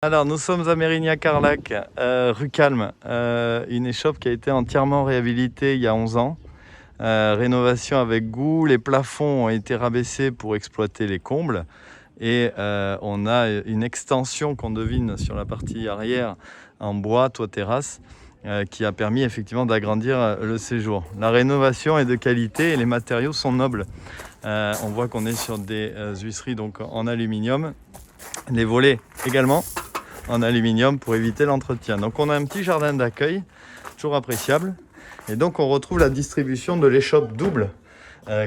Alors, nous sommes à Mérignac-Carlac, rue Calme, une échoppe qui a été entièrement réhabilitée il y a 11 ans. Rénovation avec goût, les plafonds ont été rabaissés pour exploiter les combles et on a une extension qu'on devine sur la partie arrière en bois, toit terrasse, qui a permis effectivement d'agrandir le séjour. La rénovation est de qualité et les matériaux sont nobles. On voit qu'on est sur des huisseries donc en aluminium, les volets également en aluminium pour éviter l'entretien. Donc on a un petit jardin d'accueil, toujours appréciable. Et donc on retrouve la distribution de l'échoppe double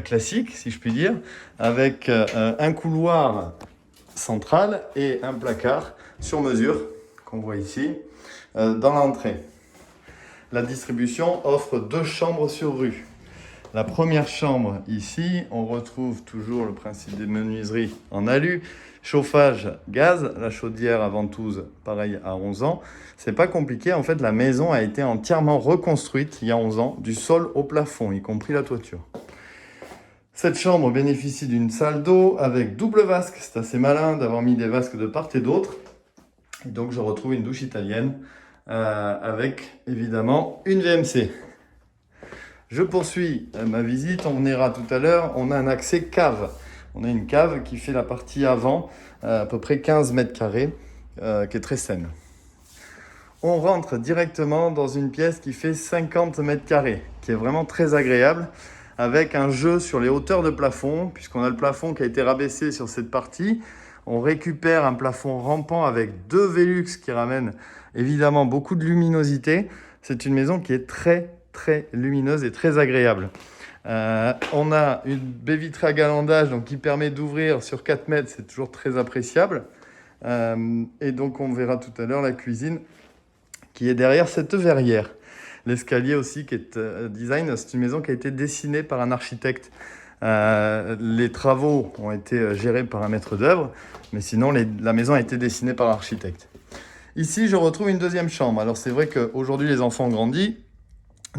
classique, si je puis dire, avec un couloir central et un placard sur mesure, qu'on voit ici, dans l'entrée. La distribution offre 2 chambres sur rue. La première chambre, ici, on retrouve toujours le principe des menuiseries en alu. Chauffage gaz, la chaudière à ventouse, pareil à 11 ans. C'est pas compliqué, en fait la maison a été entièrement reconstruite il y a 11 ans, du sol au plafond, y compris la toiture. Cette chambre bénéficie d'une salle d'eau avec double vasque. C'est assez malin d'avoir mis des vasques de part et d'autre. Et donc je retrouve une douche italienne avec évidemment une VMC. Je poursuis ma visite, on verra tout à l'heure, on a un accès cave. On a une cave qui fait la partie avant, à peu près 15 mètres carrés, qui est très saine. On rentre directement dans une pièce qui fait 50 mètres carrés, qui est vraiment très agréable, avec un jeu sur les hauteurs de plafond, puisqu'on a le plafond qui a été rabaissé sur cette partie. On récupère un plafond rampant avec 2 Velux qui ramènent évidemment beaucoup de luminosité. C'est une maison qui est très lumineuse et très agréable. On a une baie vitrée à galandage donc, qui permet d'ouvrir sur 4 mètres, c'est toujours très appréciable. Et donc on verra tout à l'heure la cuisine qui est derrière cette verrière. L'escalier aussi qui est design, c'est une maison qui a été dessinée par un architecte. Les travaux ont été gérés par un maître d'œuvre, mais sinon la maison a été dessinée par l'architecte. Ici, je retrouve une deuxième chambre. Alors c'est vrai qu'aujourd'hui les enfants ont grandi,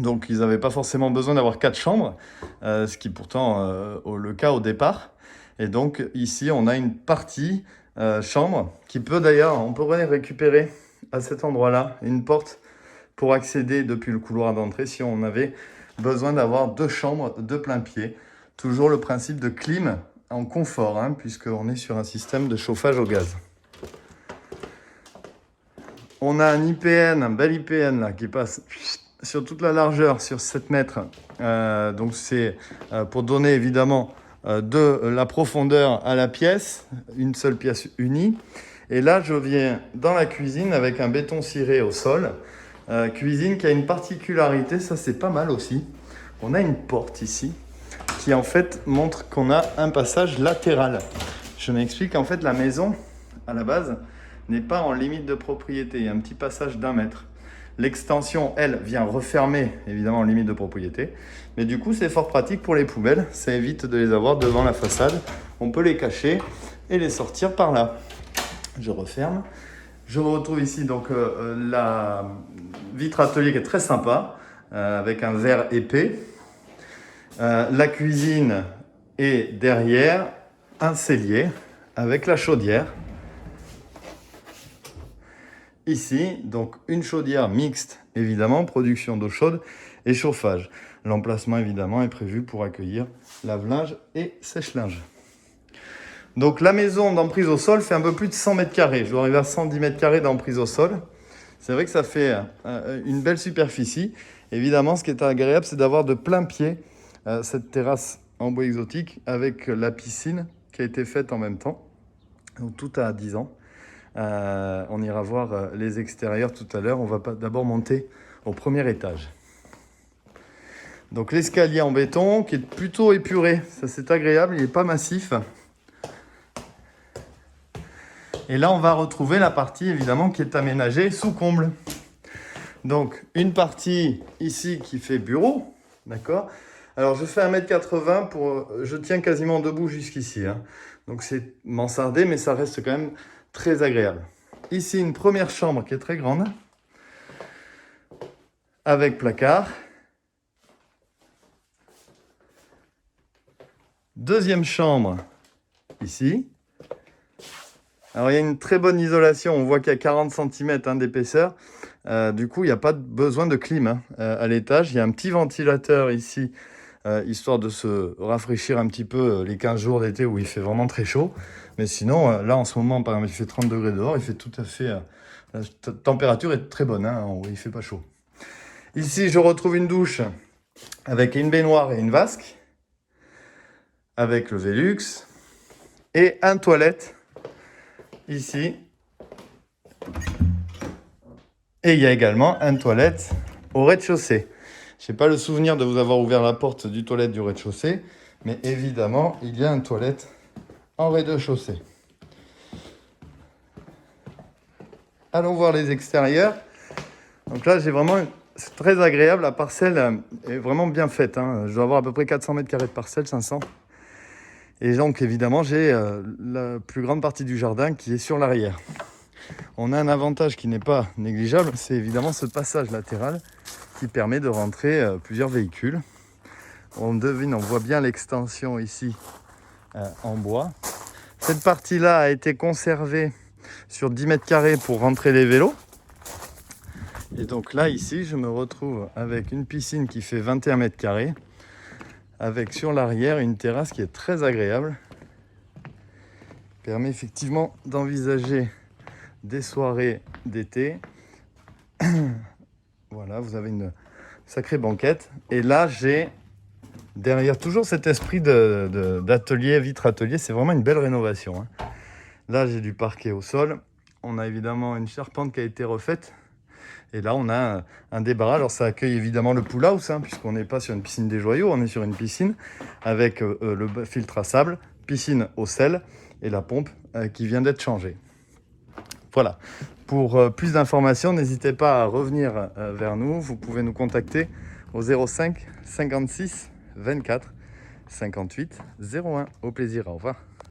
donc ils n'avaient pas forcément besoin d'avoir 4 chambres, ce qui est pourtant le cas au départ. Et donc ici, on a une partie chambre qui peut d'ailleurs, on pourrait récupérer à cet endroit-là une porte pour accéder depuis le couloir d'entrée si on avait besoin d'avoir 2 chambres de plein pied. Toujours le principe de clim en confort, hein, puisqu'on est sur un système de chauffage au gaz. On a un IPN, un bel IPN là, qui passe sur toute la largeur, sur 7 mètres. Donc c'est pour donner évidemment de la profondeur à la pièce, une seule pièce unie. Et là, je viens dans la cuisine avec un béton ciré au sol. Cuisine qui a une particularité, ça c'est pas mal aussi. On a une porte ici qui en fait montre qu'on a un passage latéral. Je m'explique, en fait la maison à la base n'est pas en limite de propriété, il y a un petit passage d'1 mètre. L'extension, elle, vient refermer évidemment en limite de propriété, mais du coup c'est fort pratique pour les poubelles, ça évite de les avoir devant la façade, on peut les cacher et les sortir par là. Je referme. Je retrouve ici donc la vitre atelier qui est très sympa, avec un verre épais. La cuisine est derrière un cellier avec la chaudière. Ici, donc une chaudière mixte, évidemment, production d'eau chaude et chauffage. L'emplacement, évidemment, est prévu pour accueillir lave-linge et sèche-linge. Donc la maison d'emprise au sol fait un peu plus de 100 mètres carrés. Je dois arriver à 110 mètres carrés d'emprise au sol. C'est vrai que ça fait une belle superficie. Évidemment, ce qui est agréable, c'est d'avoir de plein pied cette terrasse en bois exotique avec la piscine qui a été faite en même temps. Donc tout a 10 ans. On ira voir les extérieurs tout à l'heure. On va d'abord monter au premier étage. Donc l'escalier en béton qui est plutôt épuré. Ça c'est agréable, il n'est pas massif. Et là, on va retrouver la partie, évidemment, qui est aménagée sous comble. Donc, une partie ici qui fait bureau, d'accord? Alors, je fais 1m80 je tiens quasiment debout jusqu'ici, hein. Donc, c'est mansardé, mais ça reste quand même très agréable. Ici, une première chambre qui est très grande, avec placard. Deuxième chambre, ici. Alors il y a une très bonne isolation, on voit qu'il y a 40 cm d'épaisseur. Du coup, il n'y a pas besoin de clim à l'étage. Il y a un petit ventilateur ici, histoire de se rafraîchir un petit peu les 15 jours d'été où il fait vraiment très chaud. Mais sinon, là en ce moment, par exemple, il fait 30 degrés dehors, il fait tout à fait... la température est très bonne, il ne fait pas chaud. Ici, je retrouve une douche avec une baignoire et une vasque, avec le Velux, et un toilette ici. Et il y a également une toilette au rez-de-chaussée. Je n'ai pas le souvenir de vous avoir ouvert la porte du toilette du rez-de-chaussée, mais évidemment, il y a une toilette en rez-de-chaussée. Allons voir les extérieurs. Donc là, c'est très agréable. La parcelle est vraiment bien faite. Je dois avoir à peu près 400 mètres carrés de parcelle, 500. Et donc, évidemment, j'ai la plus grande partie du jardin qui est sur l'arrière. On a un avantage qui n'est pas négligeable, c'est évidemment ce passage latéral qui permet de rentrer plusieurs véhicules. On voit bien l'extension ici en bois. Cette partie-là a été conservée sur 10 mètres carrés pour rentrer les vélos. Et donc là, ici, je me retrouve avec une piscine qui fait 21 mètres carrés, avec sur l'arrière une terrasse qui est très agréable. Permet effectivement d'envisager des soirées d'été. Voilà, vous avez une sacrée banquette. Et là, j'ai derrière toujours cet esprit d'atelier, vitre-atelier. C'est vraiment une belle rénovation. Là, j'ai du parquet au sol. On a évidemment une charpente qui a été refaite. Et là, on a un débarras. Alors, ça accueille évidemment le pool house, puisqu'on n'est pas sur une piscine des joyaux. On est sur une piscine avec le filtre à sable, piscine au sel et la pompe qui vient d'être changée. Voilà. Pour plus d'informations, n'hésitez pas à revenir vers nous. Vous pouvez nous contacter au 05 56 24 58 01. Au plaisir, au revoir.